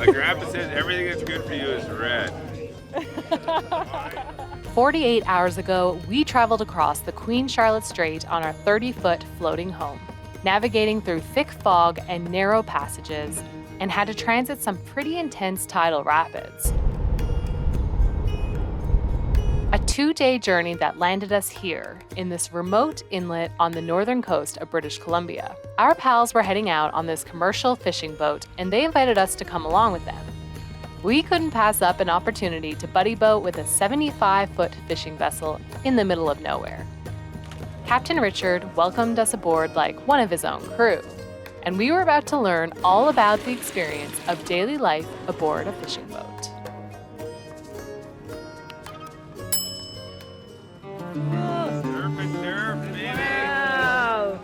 My grandpa says everything that's good for you is red. 48 hours ago, we traveled across the Queen Charlotte Strait on our 30-foot floating home, navigating through thick fog and narrow passages, and had to transit some pretty intense tidal rapids. A 2-day journey that landed us here, in this remote inlet on the northern coast of British Columbia. Our pals were heading out on this commercial fishing boat, and they invited us to come along with them. We couldn't pass up an opportunity to buddy boat with a 75-foot fishing vessel in the middle of nowhere. Captain Richard welcomed us aboard like one of his own crew, and we were about to learn all about the experience of daily life aboard a fishing boat. Wow.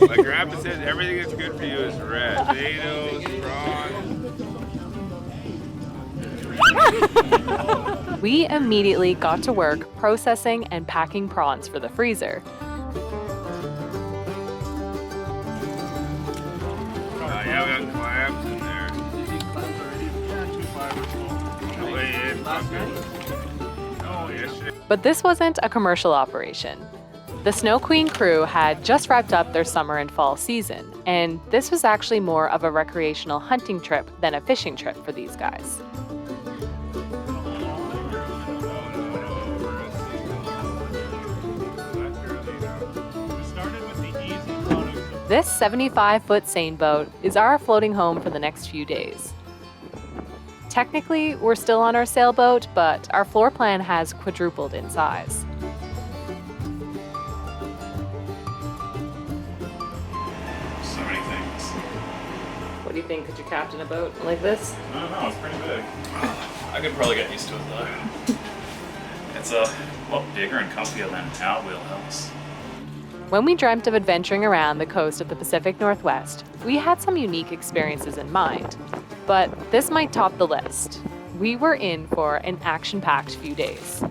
My grandpa says everything that's good for you is red. Potatoes, prawns. We immediately got to work processing and packing prawns for the freezer. Yeah, we got clams in there. Oh, yes, shit. But this wasn't a commercial operation. The Snow Queen crew had just wrapped up their summer and fall season, and this was actually more of a recreational hunting trip than a fishing trip for these guys. This 75-foot seine boat is our floating home for the next few days. Technically, we're still on our sailboat, but our floor plan has quadrupled in size. So many things. What do you think? Could you captain a boat like this? I don't know, it's pretty big. I could probably get used to it though. It's a lot bigger and comfier than our wheelhouse. When we dreamt of adventuring around the coast of the Pacific Northwest, we had some unique experiences in mind. But this might top the list. We were in for an action-packed few days.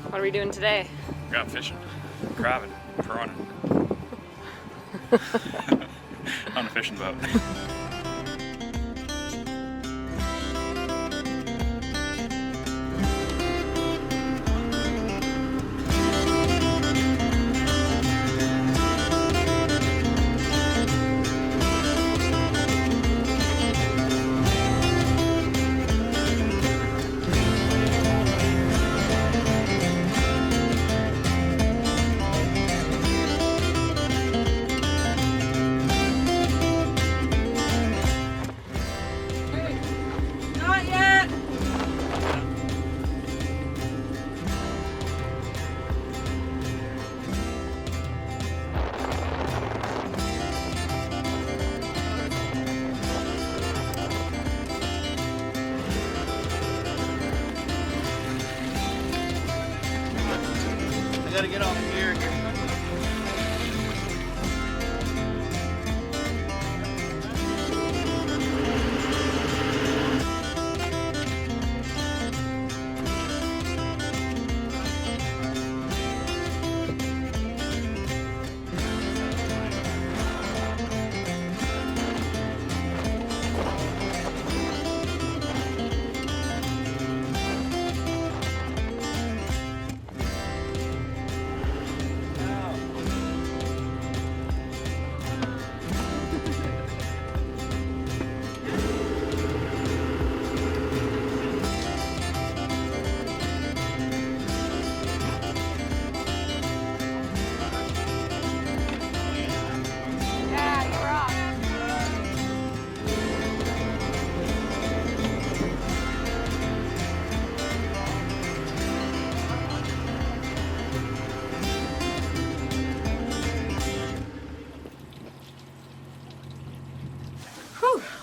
What are we doing today? We got fishing, crabbing, prawning. On a fishing boat. Not yet. I gotta get off here.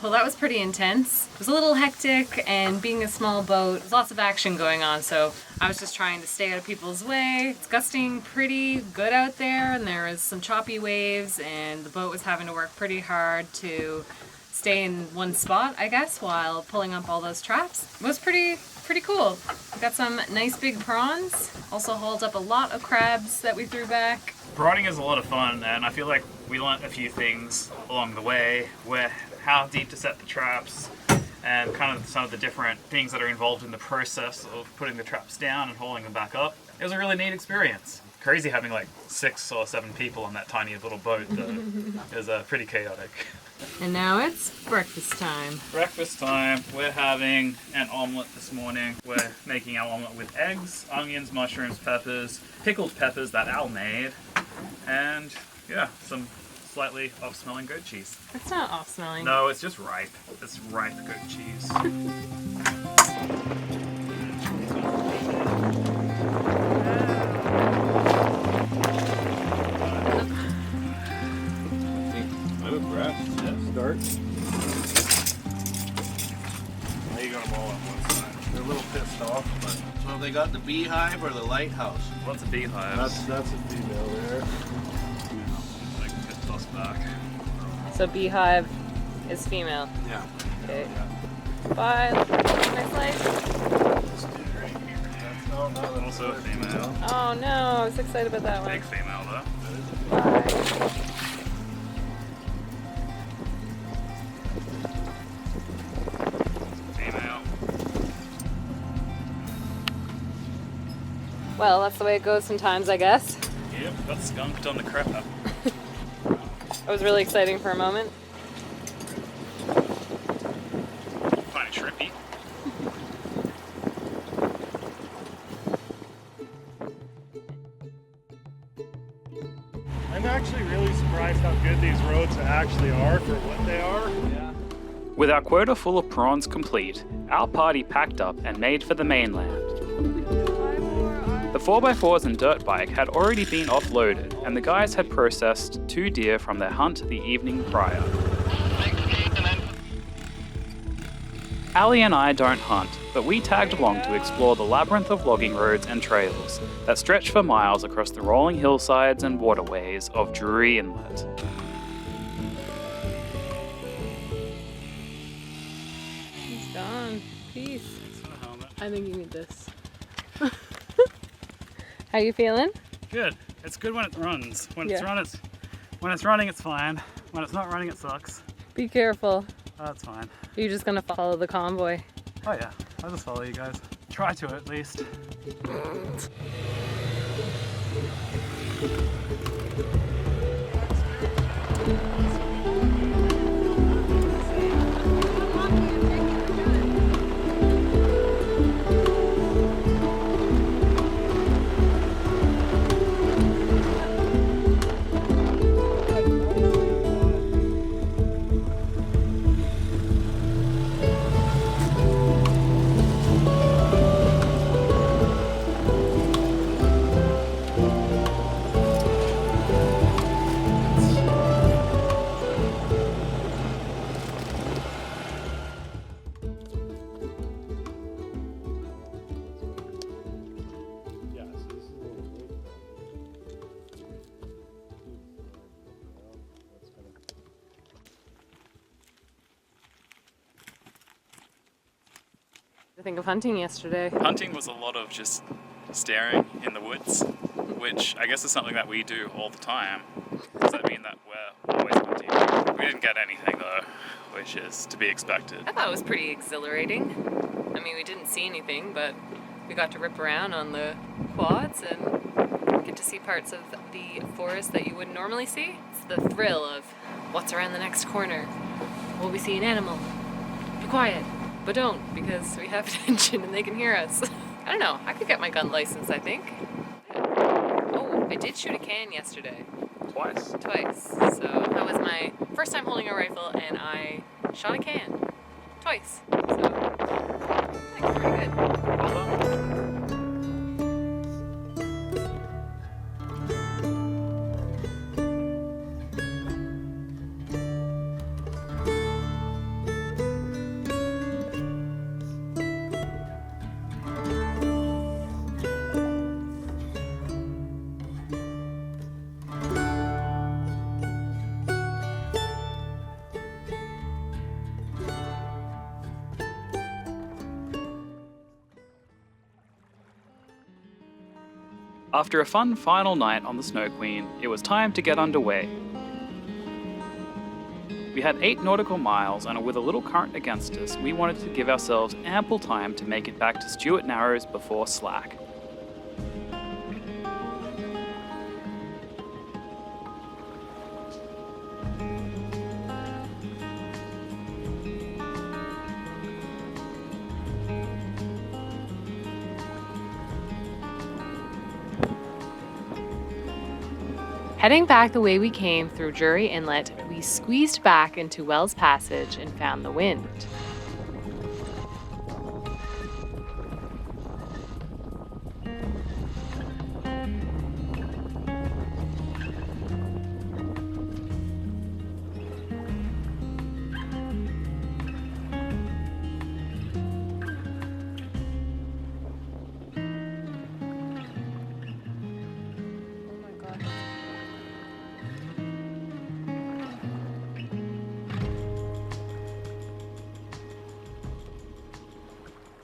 Well, that was pretty intense. It was a little hectic, and being a small boat, there's lots of action going on, so I was just trying to stay out of people's way. It's gusting pretty good out there, and there was some choppy waves, and the boat was having to work pretty hard to stay in one spot, I guess, while pulling up all those traps. It was pretty cool. We got some nice big prawns. Also hauled up a lot of crabs that we threw back. Riding is a lot of fun, and I feel like we learnt a few things along the way, how deep to set the traps, and kind of some of the different things that are involved in the process of putting the traps down and hauling them back up. It was a really neat experience. Crazy having like 6 or 7 people on that tiny little boat, though. It was pretty chaotic. And now it's breakfast time. Breakfast time. We're having an omelette this morning. We're making our omelette with eggs, onions, mushrooms, peppers, pickled peppers that Al made, and yeah, some slightly off-smelling goat cheese. It's not off-smelling. No, it's just ripe. It's ripe goat cheese. I'm impressed. Start. Now you got them all on one side. They're a little pissed off, but So have they got the beehive or the lighthouse? Lots of beehives. That's a female there. Like pissed us back. So beehive is female. Yeah. Okay. Bye. Next life. Also a female. Oh no, I was excited about that one. Big female though. Bye. Female. Well, that's the way it goes sometimes, I guess. Yep, got skunked on the crap. It was really exciting for a moment. Find it shrimpy. I'm actually really surprised how good these roads actually are for what they are. Yeah. With our quota full of prawns complete, our party packed up and made for the mainland. The 4x4s and dirt bike had already been offloaded, and the guys had processed 2 deer from their hunt the evening prior. Ali and I don't hunt, but we tagged along to explore the labyrinth of logging roads and trails that stretch for miles across the rolling hillsides and waterways of Drury Inlet. He's gone. Peace. I think you need this. How you feeling? Good. It's good when it runs. When Yeah. when it's running, it's fine. When it's not running, it sucks. Be careful. That's fine. Are you just gonna follow the convoy? Oh yeah, I'll just follow you guys. Try to at least. Yeah, so this is a little bit. That's kind of. I think of hunting yesterday. Hunting was a lot of just staring in the woods, which I guess is something that we do all the time. Does that mean that we're always hunting? We didn't get anything though, which is to be expected. I thought it was pretty exhilarating. I mean, we didn't see anything, but we got to rip around on the quads and get to see parts of the forest that you wouldn't normally see. It's the thrill of what's around the next corner. Will we see an animal? Be quiet, but don't, because we have attention and they can hear us. I don't know, I could get my gun license, I think. Oh, I did shoot a can yesterday. Twice. So that was my first time holding a rifle, and I shot a can. Twice. So I think it's pretty good. Well done. After a fun final night on the Snow Queen, it was time to get underway. We had 8 nautical miles, and with a little current against us, we wanted to give ourselves ample time to make it back to Stewart Narrows before slack. Heading back the way we came through Drury Inlet, we squeezed back into Wells Passage and found the wind.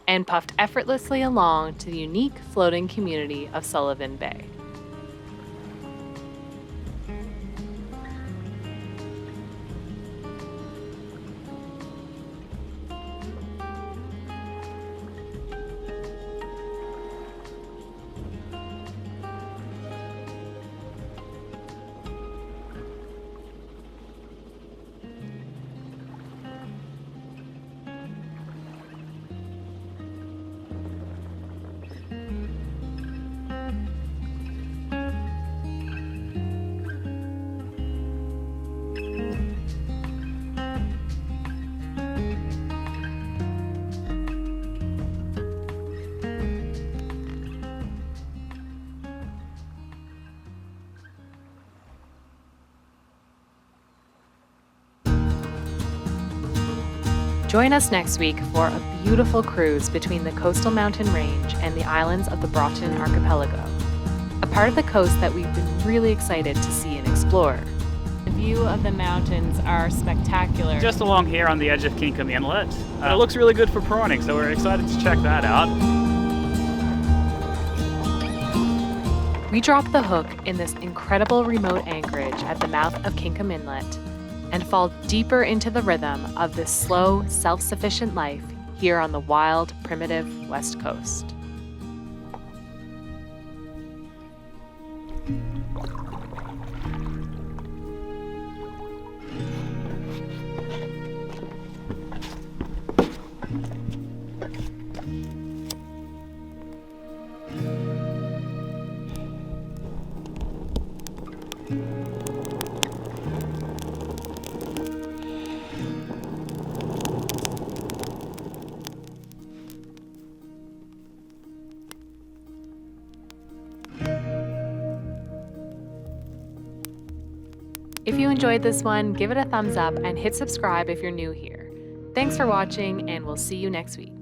And puffed effortlessly along to the unique floating community of Sullivan Bay. Join us next week for a beautiful cruise between the coastal mountain range and the islands of the Broughton Archipelago, a part of the coast that we've been really excited to see and explore. The view of the mountains are spectacular. Just along here on the edge of Kinkum Inlet. It looks really good for prawning, so we're excited to check that out. We drop the hook in this incredible remote anchorage at the mouth of Kinkum Inlet and fall deeper into the rhythm of this slow, self-sufficient life here on the wild, primitive West Coast. If you enjoyed this one, give it a thumbs up and hit subscribe if you're new here. Thanks for watching, and we'll see you next week.